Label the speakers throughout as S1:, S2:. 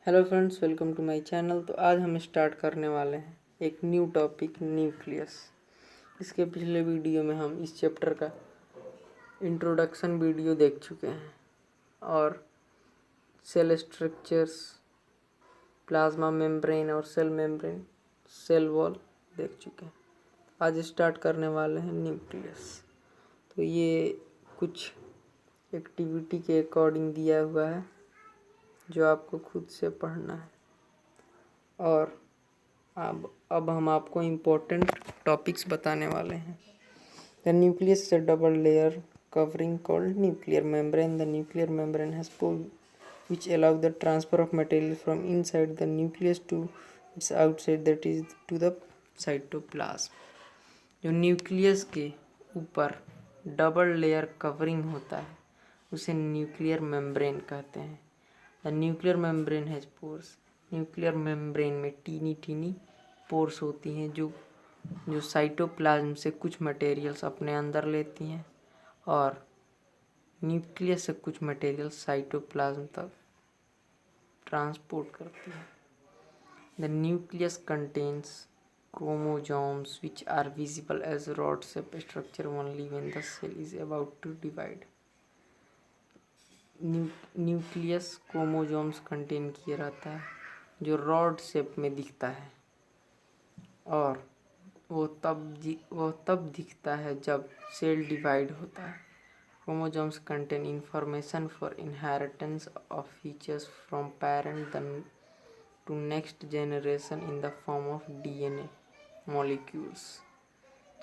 S1: Hello friends, welcome to my channel. तो आज हम स्टार्ट करने वाले हैं एक न्यू टॉपिक, न्यूक्लियस। इसके पिछले वीडियो में हम इस चैप्टर का इंट्रोडक्शन वीडियो देख चुके हैं और सेल स्ट्रक्चर्स, प्लाज्मा मेम्ब्रेन और सेल मेम्ब्रेन, सेल वॉल देख चुके हैं। आज स्टार्ट करने वाले हैं न्यूक्लियस। तो ये कुछ एक्टिविटी के अकॉर्डिंग दिया हुआ है जो आपको खुद से पढ़ना है। और अब हम आपको इम्पोर्टेंट टॉपिक्स बताने वाले हैं। The nucleus is a double layer covering called nuclear membrane. The nuclear membrane has pores which allow the transfer of material from inside the nucleus to its outside, that is to the cytoplasm. जो nucleus के ऊपर double layer covering होता है उसे nuclear membrane कहते हैं। The nuclear membrane has pores. Nuclear membrane में tiny tiny pores होती हैं जो साइटोप्लाज्म से कुछ मटेरियल्स अपने अंदर लेती हैं और न्यूक्लियस से कुछ मटेरियल साइटोप्लाज्म तक ट्रांसपोर्ट करती है। The nucleus contains chromosomes which are visible as rod shape structure only when the cell is about to divide. Nucleus chromosomes contain किया रहता है जो रॉड शेप में दिखता है और वो तब दिखता है जब सेल डिवाइड होता है। Chromosomes contain information for inheritance of features from parent to next generation in the form of DNA molecules.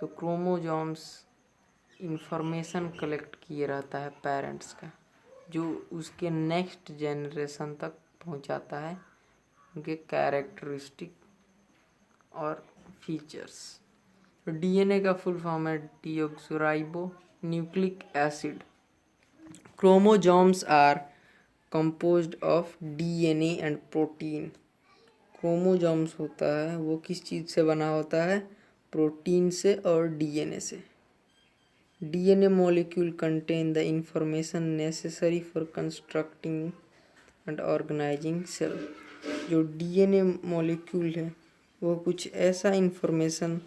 S1: तो क्रोमोजोम्स इंफॉर्मेशन कलेक्ट किए रहता है पेरेंट्स का, जो उसके नेक्स्ट जनरेशन तक पहुंचाता है उनके कैरेक्टरिस्टिक और फीचर्स। तो डीएनए का फुल फॉर्म है deoxyribonucleic acid. Chromosomes are composed of DNA and protein. Chromosomes होता है वो किस चीज़ से बना होता है? प्रोटीन से और डीएनए से। DNA molecule contain the information necessary for constructing and organising cell. जो डीएनए मॉलिक्यूल है वो कुछ ऐसा इंफॉर्मेशन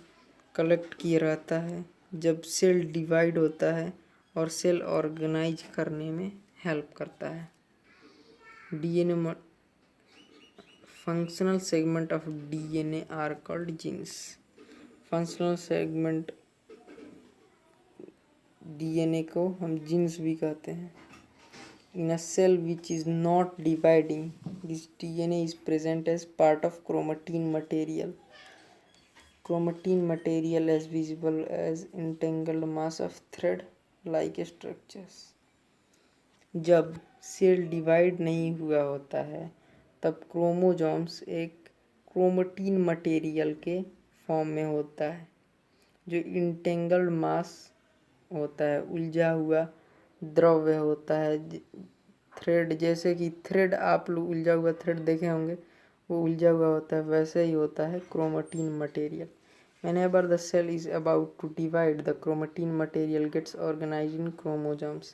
S1: कलेक्ट किए रहता है जब सेल डिवाइड होता है और सेल ऑर्गेनाइज करने में हेल्प करता है। DNA functional segment of DNA are called genes. Functional segment DNA को हम जीन्स भी कहते हैं। In a cell which is not dividing, this DNA is present as part of chromatin material. Chromatin material is visible as entangled mass of thread like structures. जब cell divide नहीं हुआ होता है तब क्रोमोजोम्स एक क्रोमेटिन मटेरियल के form में होता है जो इंटेंगल्ड मास होता है, उलझा हुआ द्रव्य होता है। थ्रेड, जैसे कि थ्रेड, आप लोग उलझा हुआ थ्रेड देखे होंगे, वो उलझा हुआ होता है, वैसे ही होता है chromatin material. Whenever the cell is about to divide, the chromatin material gets organized in chromosomes.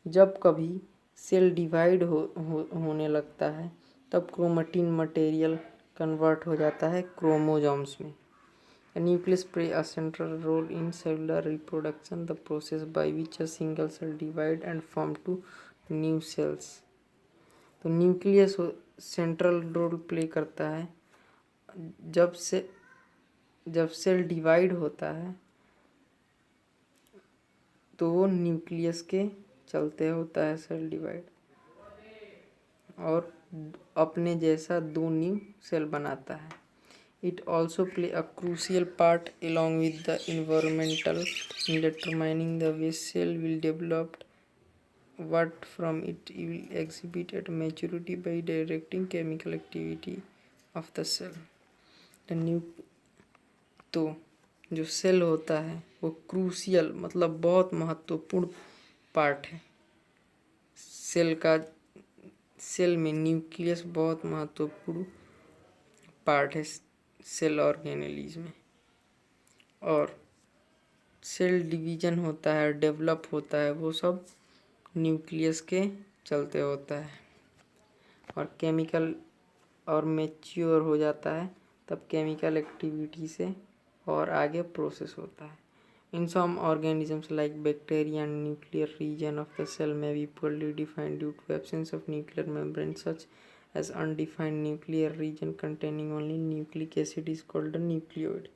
S1: जब कभी सेल डिवाइड होने लगता है तब क्रोमेटिन मटेरियल कन्वर्ट हो जाता है क्रोमोजोम्स में। The nucleus play a central role in cellular reproduction, the process by which a single cell divide and form two new cells. तो न्यूक्लियस सेंट्रल रोल प्ले करता है जब सेल डिवाइड होता है तो वो न्यूक्लियस के चलते होता है सेल डिवाइड और अपने जैसा दो न्यू सेल बनाता है। It also play a crucial part along with the environmental in determining the way cell will develop, what from it will exhibit at maturity by directing chemical activity of the cell. तो जो cell होता है वो crucial मतलब बहुत महत्वपूर्ण part है cell में न्यूक्लियस बहुत महत्वपूर्ण पार्ट है सेल ऑर्गेनेलिज में। और सेल डिवीजन होता है, डेवलप होता है, वो सब न्यूक्लियस के चलते होता है। और केमिकल और मैच्योर हो जाता है तब केमिकल एक्टिविटी से और आगे प्रोसेस होता है। In some organisms like bacteria and nuclear region of the cell may be poorly defined due to absence of nuclear membrane, such as undefined nuclear region containing only nucleic acid is called a nucleoid।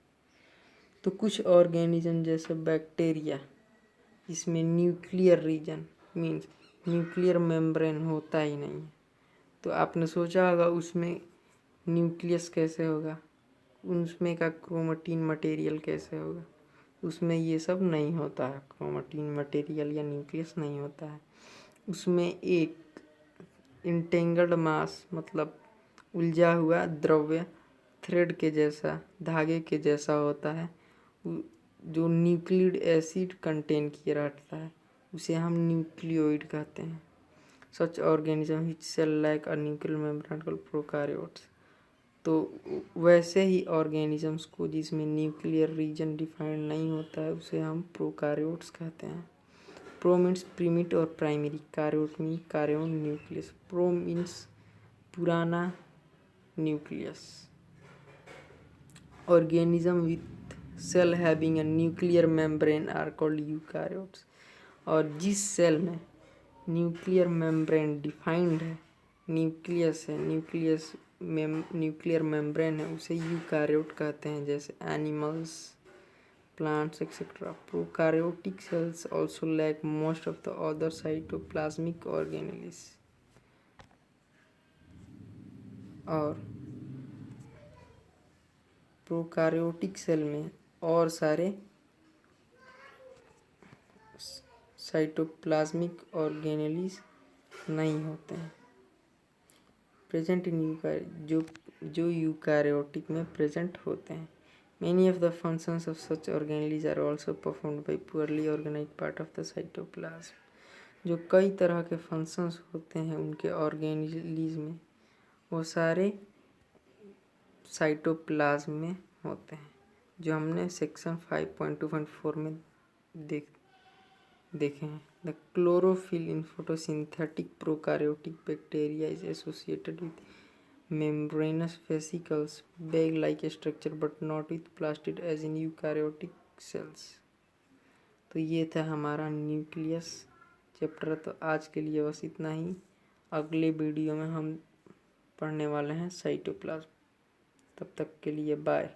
S1: तो कुछ organism जैसे bacteria, इसमें nuclear region means nuclear membrane होता ही नहीं है। तो आपने सोचा होगा उसमें न्यूक्लियस कैसे होगा, उसमें का क्रोमेटिन मटेरियल कैसे होगा। उसमें ये सब नहीं होता है, क्रोमेटिन मटेरियल या न्यूक्लियस नहीं होता है। उसमें एक इंटेंगल्ड मास मतलब उलझा हुआ द्रव्य थ्रेड के जैसा, धागे के जैसा होता है, जो न्यूक्लिक एसिड कंटेन किए रहता है, उसे हम न्यूक्लियोइड कहते हैं। Such organism which cell lack a nuclear membrane called prokaryotes. तो वैसे ही ऑर्गेनिजम्स को जिसमें न्यूक्लियर रीजन डिफाइंड नहीं होता है उसे हम प्रोकैरियोट्स कहते हैं। प्रो मीन्स प्रीमिट और primary, karyote mean karyon nucleus. Pro means पुराना, nucleus. Organism with cell having a nuclear membrane are called eukaryotes. और जिस सेल में न्यूक्लियर मेम्ब्रेन डिफाइंड है, न्यूक्लियस है, न्यूक्लियर मेम्ब्रेन है, उसे यूकैरियोट कहते हैं, जैसे animals, plants etcetera. Prokaryotic cells also lack most of the other cytoplasmic organelles. और प्रोकैरियोटिक सेल में और सारे साइटोप्लाज्मिक ऑर्गेनेल्स नहीं होते हैं प्रेजेंट इन जो यूकैरियोटिक में प्रेजेंट होते हैं। Many of the functions of such organelles are also performed by poorly organized part of the cytoplasm। जो कई तरह के फंक्शंस होते हैं उनके ऑर्गेनेल्स में, वो सारे साइटोप्लाज्म में होते हैं, जो हमने सेक्शन 5.2.4 में देखे हैं। The chlorophyll in photosynthetic prokaryotic bacteria is associated with membranous vesicles, bag-like structure but not with plastid as in eukaryotic cells। तो ये था हमारा न्यूक्लियस चैप्टर। तो आज के लिए बस इतना ही। अगले वीडियो में हम पढ़ने वाले हैं साइटोप्लाज्म। तब तक के लिए बाय।